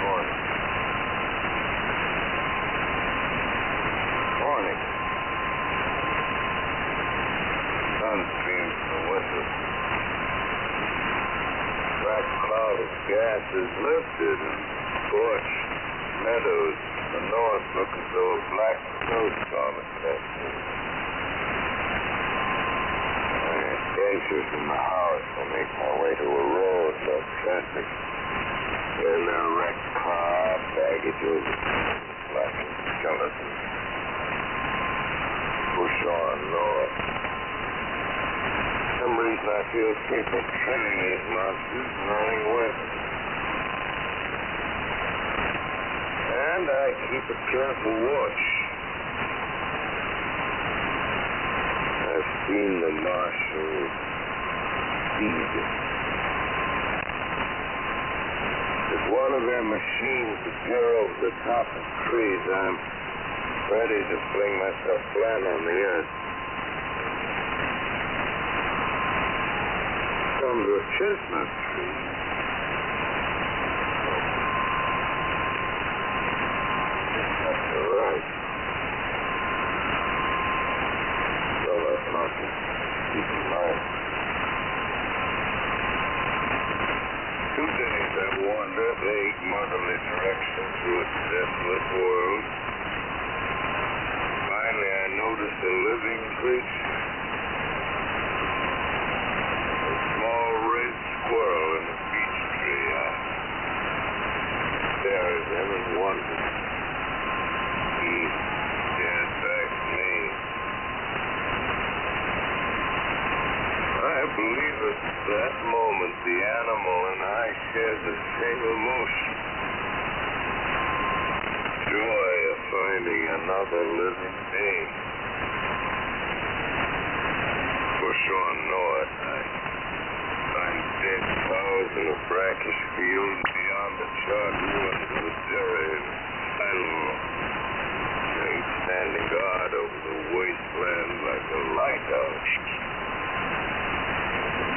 [SPEAKER 1] Morning. Morning. gas is lifted and scorched meadows to the north look as though a black snowstorm had passed through. I venture from the house and make my way to a road without traffic. Where there are wrecked car, baggages, flashing skeletons. Push on north. For some reason I feel safer trimming these monsters than owning weapons. And I keep a careful watch. I've seen the marshals feed. If one of their machines appear over the top of trees, I'm ready to fling myself flat on the earth. Come to a chestnut tree. That's all right. Well, that's not to keep in mind. 2 days I've wandered vague, motherly directions through a desolate world. Finally, I noticed a living creature. A small red squirrel in a beech tree. I stared at him and wondered. He stared back at me. I believe at that moment the animal and I shared the same emotion. Joy of finding another living being. Push on north, I find dead cows in a brackish field beyond the charred ruins of a serrated silo. Things standing guard over the wasteland like a lighthouse.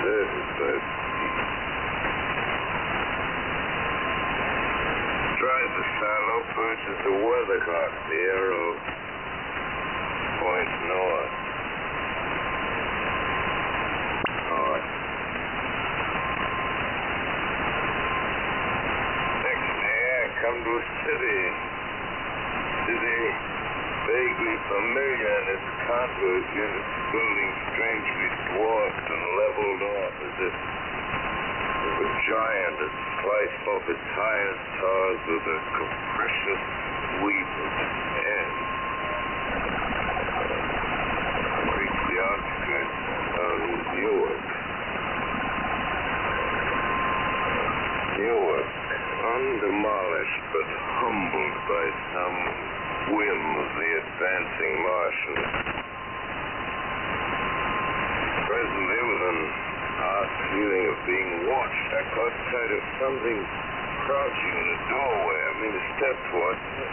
[SPEAKER 1] This is the Tried the silo, purchased a weathercock, the arrow points north. North. Next day I come to a city. City vaguely familiar in its contours, yet its buildings strangely dwarfed and leveled off as if a giant had sliced off its highest stars with a capricious sweep of its hand. I reached the outskirts and found Newark. Newark, undemolished but humbled by some whim of the advancing marshals. Presently, with an odd feeling of being watched, I caught sight of something crouching in the doorway. I made a step towards it.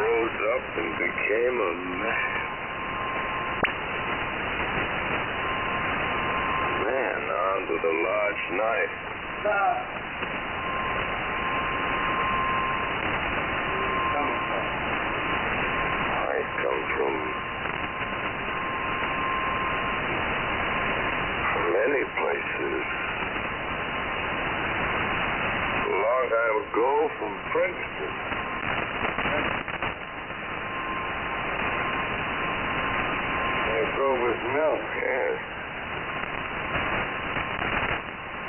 [SPEAKER 1] Rose up and became a man. A man armed with a large knife. I come from many places. A long time ago from Princeton. Grover's Mill, yes.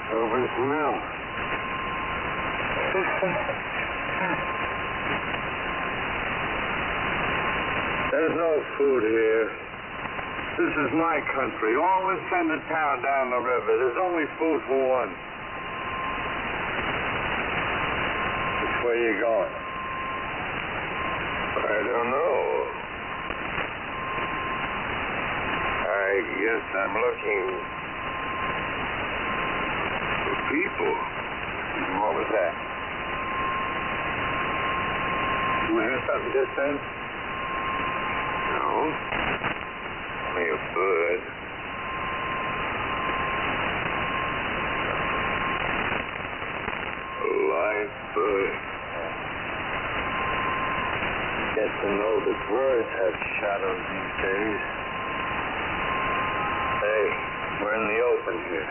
[SPEAKER 1] Grover's Mill. There's no food here. This is my country. Always send a town down the river. There's only food for one. Which way are you going? I don't know. I guess I'm looking for people. What was that? You hear something just then? No. Only a bird. A live bird. Get to know the birds have shadows these days. Hey, we're in the open here.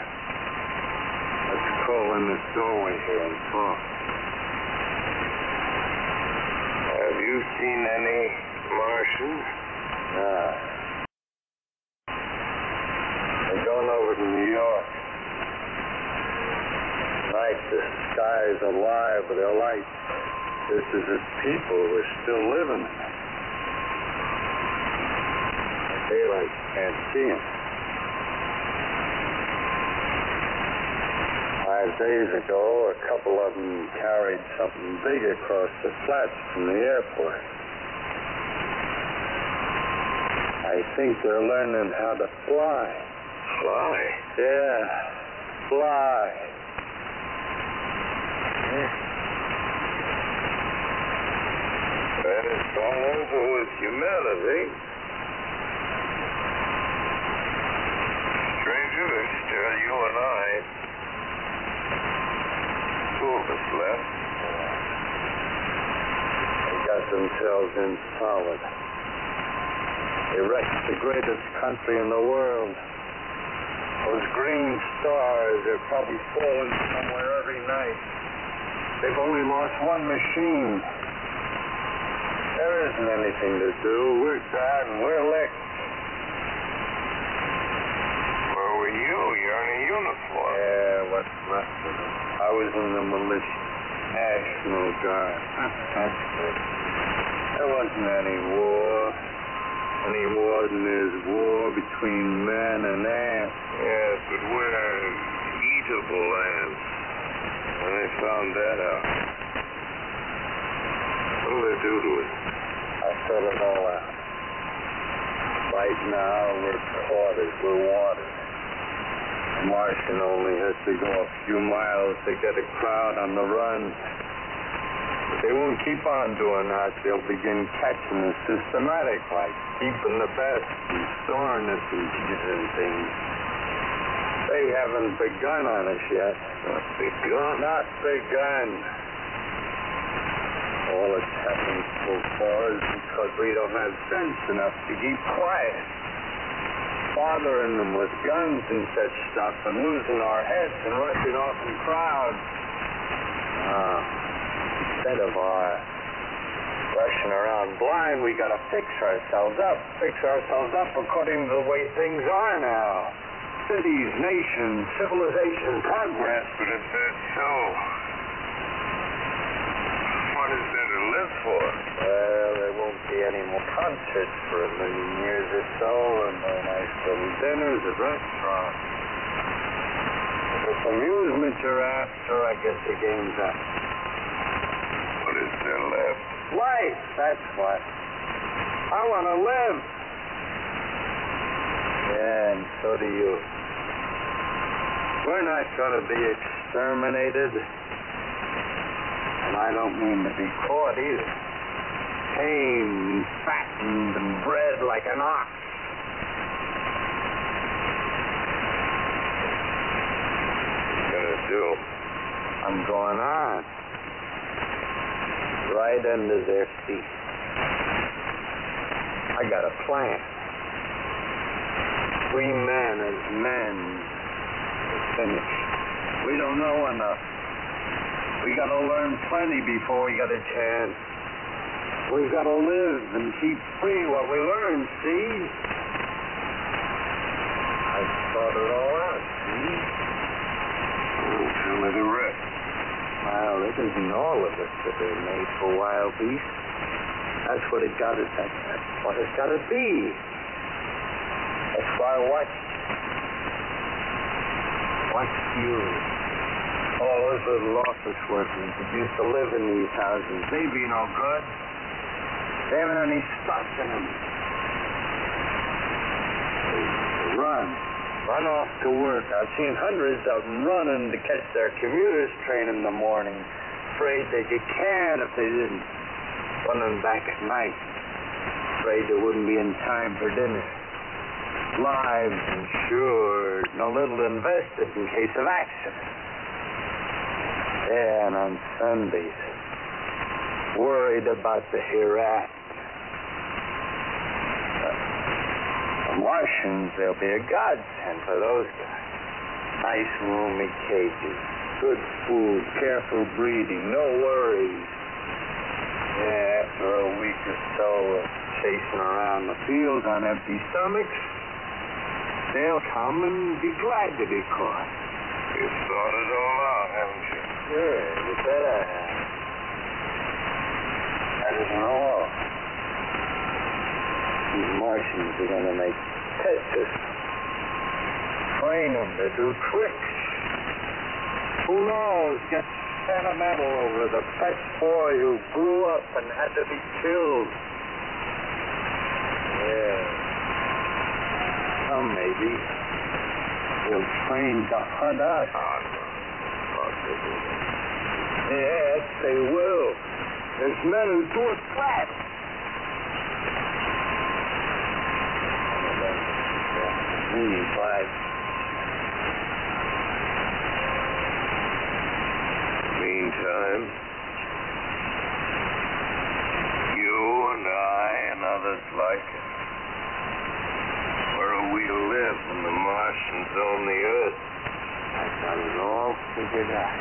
[SPEAKER 6] pull in this doorway here and talk.
[SPEAKER 1] Have you seen any Martians?
[SPEAKER 6] Nah. They're going over to New York. Tonight, the skies are alive with their lights. Just as if people were still living in it. Daylight can't see them. 5 days ago, a couple of them carried something big across the flats from the airport. I think they're learning how to fly.
[SPEAKER 1] Fly?
[SPEAKER 6] Yeah, fly.
[SPEAKER 1] Then it's all over with humanity. Stranger, there's still you and I. 2 of us left.
[SPEAKER 6] They got themselves in solid. They wrecked the greatest country in the world. Those green stars are probably falling somewhere every night. They've only lost one machine. There isn't anything to do. We're tired and we're licked.
[SPEAKER 1] Where were you? You're in a uniform.
[SPEAKER 6] Yeah, what's left of it. I was in the militia. National Guard. That's good. There wasn't any war. Any more than there's war between man and ant.
[SPEAKER 1] Yes, but we're eatable ants. And they found that out. What do they do to us?
[SPEAKER 6] I thought it all out. Right now, we're caught as we're wanted. A Martian only has to go a few miles to get a crowd on the run. But they won't keep on doing that. They'll begin catching us systematic, like keeping the best and storing us and things. They haven't begun on us yet.
[SPEAKER 1] Not begun?
[SPEAKER 6] Not begun. All that's happened so far is because we don't have sense enough to keep quiet. Bothering them with guns and such stuff and losing our heads and rushing off in crowds. Instead of our rushing around blind, we gotta fix ourselves up. Fix ourselves up according to the way things are now. Cities, nations, civilization, progress.
[SPEAKER 1] But if that's so, what is there to live for?
[SPEAKER 6] Well, there won't be any more concerts for a million years or so, and no nice little dinners at restaurants. If it's amusement you're after, I guess the game's up.
[SPEAKER 1] What is there left?
[SPEAKER 6] Life, that's what. I want to live. Yeah, and so do you. We're not going to be exterminated. And I don't mean to be caught either. Tamed, fattened, and bred like an ox.
[SPEAKER 1] What are you going to do?
[SPEAKER 6] I'm going on. Right under their feet. I got a plan. Free man as men is finished. We don't know enough. We got to learn plenty before we got a chance. We've got to live and keep free what we learn, see? I thought it all out, see?
[SPEAKER 1] Oh, tell me the rest.
[SPEAKER 6] Well, it isn't all of us that are made for wild beasts. That's what it got to. That's what it's got to be. That's why I watched you. All those little office workers that used to live in these houses. They be no good. They haven't any stuff in them. They run off to work. I've seen hundreds of them running to catch their commuters train in the morning, afraid they'd get canned if they didn't. Running back at night, afraid they wouldn't be in time for dinner. Lives insured and a little invested in case of accident. Yeah, and on Sundays, worried about the hereafter. The Martians, they'll be a godsend for those guys. Nice roomy cages, Good food, careful breeding, no worries. Yeah, after a week or so of chasing around the fields on empty stomachs, they'll come and be glad to be caught.
[SPEAKER 1] You've thought it all out, haven't you?
[SPEAKER 6] Sure, you bet I have. That isn't all. These Martians are going to make pets. Train them to do tricks. Who knows? Get sentimental over the pet boy who grew up and had to be killed. Yeah. Some maybe will train to hunt us. Yes, they will. There's men who do it flat.
[SPEAKER 1] Meantime, you and I and others like it. Where are we to live when the Martians own the Earth?
[SPEAKER 6] I got it all figured out.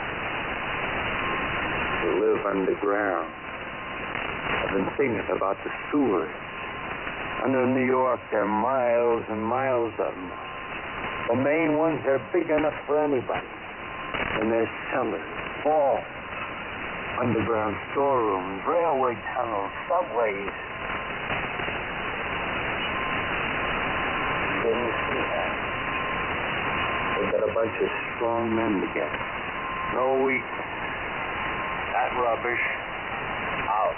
[SPEAKER 6] To live underground. I've been thinking about the sewers. Under New York, there are miles and miles of them. The main ones are big enough for anybody. And there's cellars, vaults, underground storerooms, railway tunnels, subways. Didn't see that. They got a bunch of strong men together. No weakness. That rubbish, out.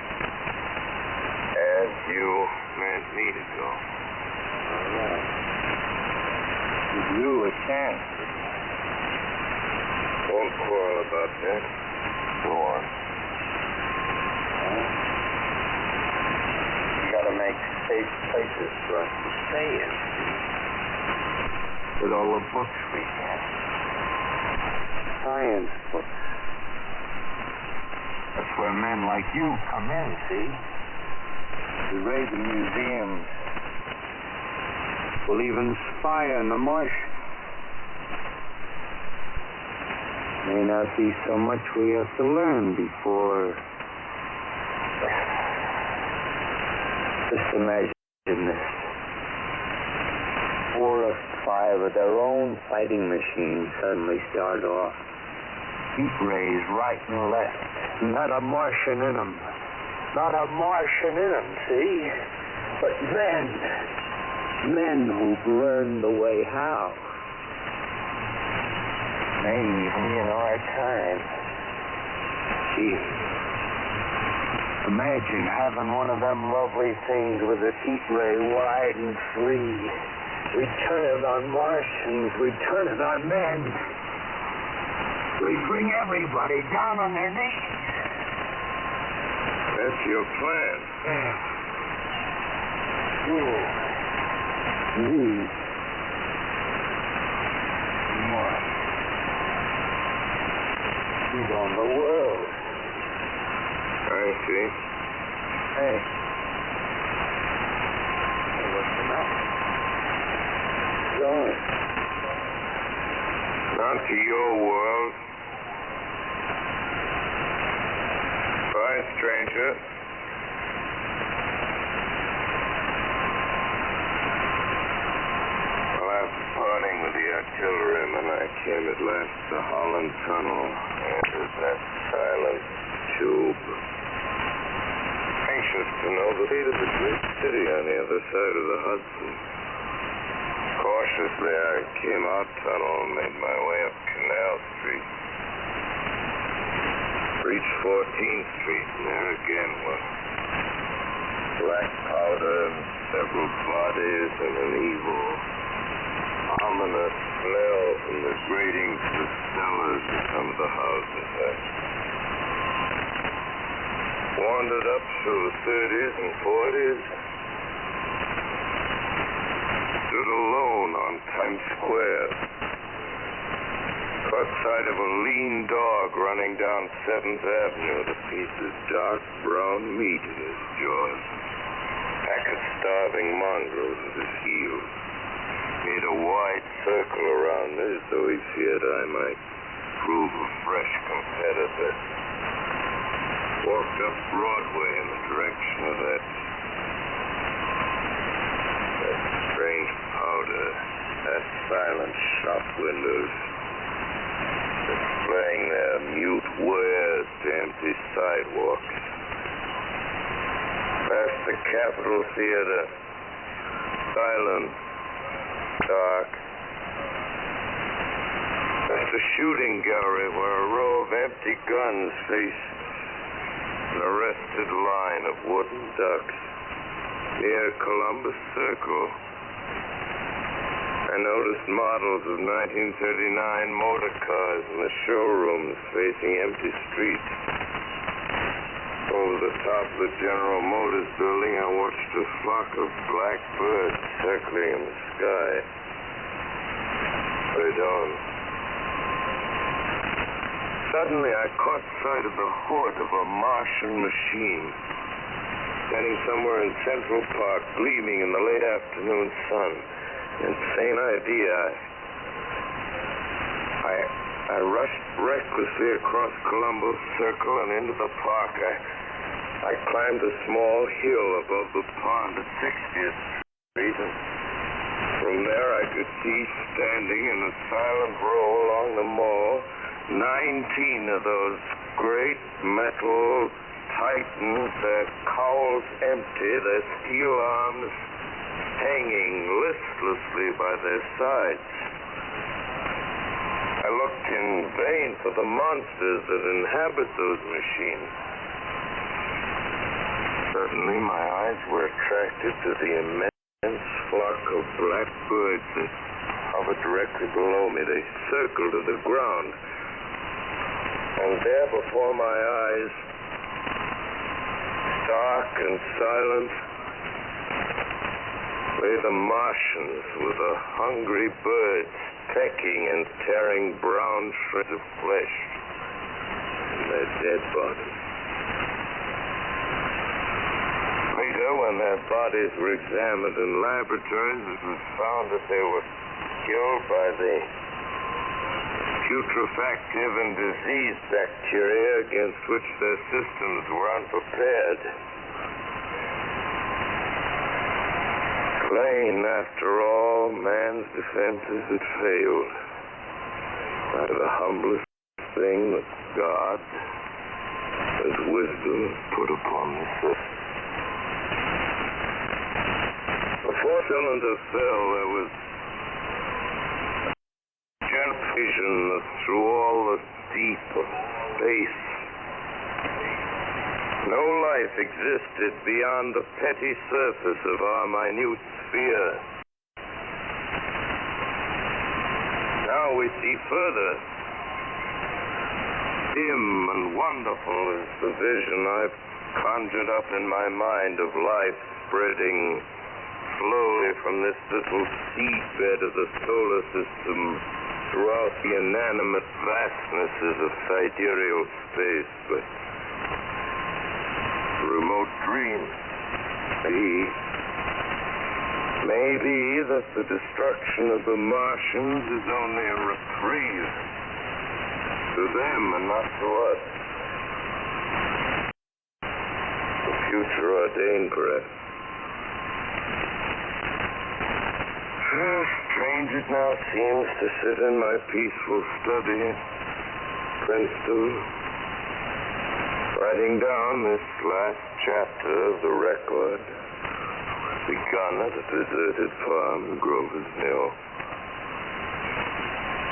[SPEAKER 1] As you meant me to go.
[SPEAKER 6] All right. Give you a chance.
[SPEAKER 1] Won't quarrel about that. Go on.
[SPEAKER 6] You gotta make safe places for us to stay in. With all the books we have. Science books. That's where men like you come in, see? We raid the museums. We'll even spy on the Martians. May not be so much we have to learn before. Just imagine this. 4 or 5 of their own fighting machines suddenly start off. Heat rays right and left. Not a Martian in them. Not a Martian in them, see? But men. Men who've learned the way how. Maybe in our time. Gee. Imagine having one of them lovely things with a heat ray wide and free. We turn it on Martians. We turn it on men. We bring everybody down on their knees.
[SPEAKER 1] That's your plan.
[SPEAKER 6] More. He's on the world.
[SPEAKER 1] I see.
[SPEAKER 6] Hey. What's the matter? Going.
[SPEAKER 1] Not to your world. Bye, stranger. Well, after parting with the artilleryman, I came at last to Holland Tunnel. Entered that silent tube. Anxious to know the fate of the great city on the other side of the Hudson. Cautiously, I came out tunnel and made my way up Canal Street. Reached 14th Street, and there again was black powder and several bodies and an evil, ominous smell from the gratings of the cellars of some of the houses. I wandered up through the 30s and 40s. Stood alone on Times Square. Caught sight of a lean dog running down 7th Avenue with a piece of dark brown meat in his jaws. Pack of starving mongrels at his heels. Made a wide circle around me as though he feared I might prove a fresh competitor. Walked up Broadway in the direction of that strange powder, that silent shop windows, displaying their mute wares to empty sidewalks. Past the Capitol Theater, silent, dark. Past the shooting gallery where a row of empty guns face an arrested line of wooden ducks. Near Columbus Circle, I noticed models of 1939 motor cars in the showrooms facing empty streets. Over the top of the General Motors building, I watched a flock of black birds circling in the sky. Right on. Suddenly, I caught sight of the hood of a Martian machine, standing somewhere in Central Park, gleaming in the late afternoon sun. Insane idea. I rushed recklessly across Columbus Circle and into the park. I climbed a small hill above the pond at 60th Street, and from there I could see standing in a silent row along the mall 19 of those great metal Titans, their cowls empty, their steel arms hanging listlessly by their sides. I looked in vain for the monsters that inhabit those machines. Suddenly, my eyes were attracted to the immense flock of black birds that hovered directly below me. They circled to the ground. And there before my eyes, dark and silent, lay the Martians with the hungry birds pecking and tearing brown shreds of flesh from their dead bodies. Later, when their bodies were examined in laboratories, it was found that they were killed by the putrefactive and diseased bacteria against which their systems were unprepared. Plain, after all, man's defenses had failed. Out of the humblest thing that God, as wisdom, put upon this earth. Before cylinder fell, there was vision through all the deep of space. No life existed beyond the petty surface of our minute sphere. Now we see further. Dim and wonderful is the vision I've conjured up in my mind of life spreading slowly from this little seedbed of the solar system throughout the inanimate vastnesses of sidereal space. But remote dream. Maybe that the destruction of the Martians is only a reprieve to them and not to us. The future ordained, perhaps. Strange it now seems to sit in my peaceful study at Princeton, writing down this last chapter of the record begun at a deserted farm in Grover's Mill.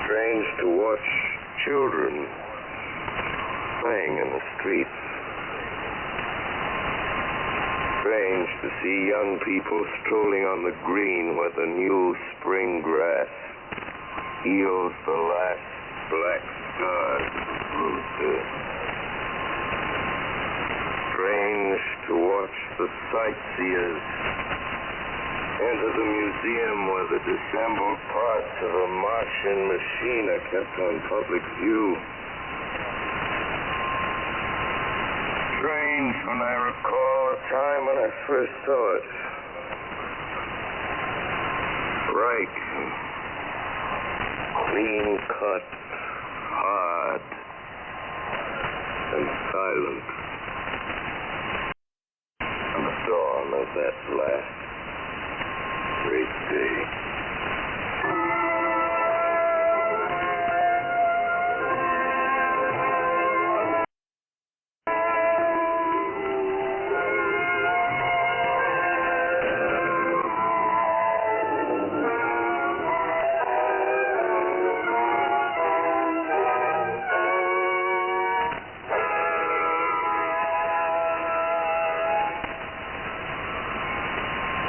[SPEAKER 1] Strange to watch children playing in the streets. Strange to see young people strolling on the green where the new spring grass heals the last black scars of the road. Strange to watch the sightseers enter the museum where the disassembled parts of a Martian machine are kept on public view. Strange when I recall a time when I first saw it. Bright, clean cut, hard, silent. And the dawn of that last great day.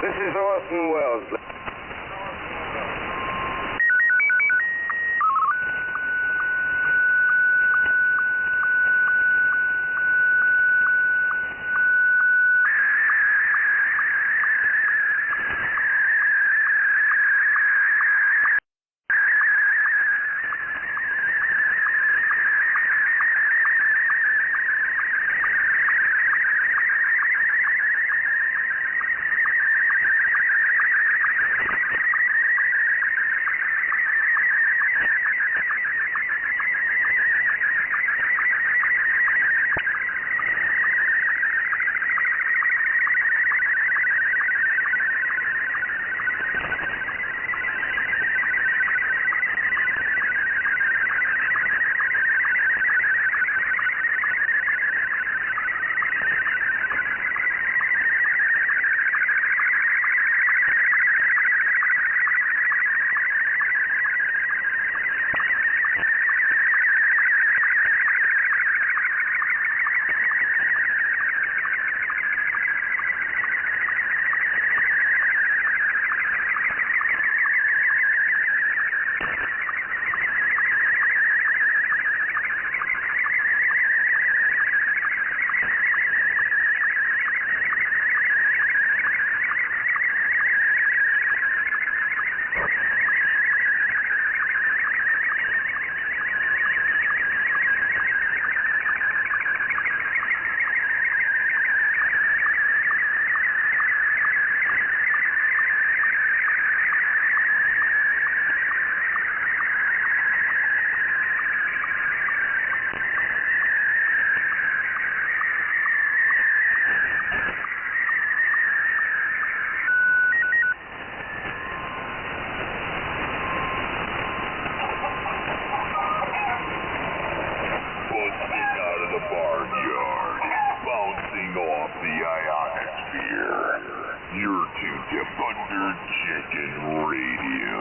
[SPEAKER 4] This is Orson Welles.
[SPEAKER 1] Off the ionosphere. You're tuned to Thunder Chicken Radio.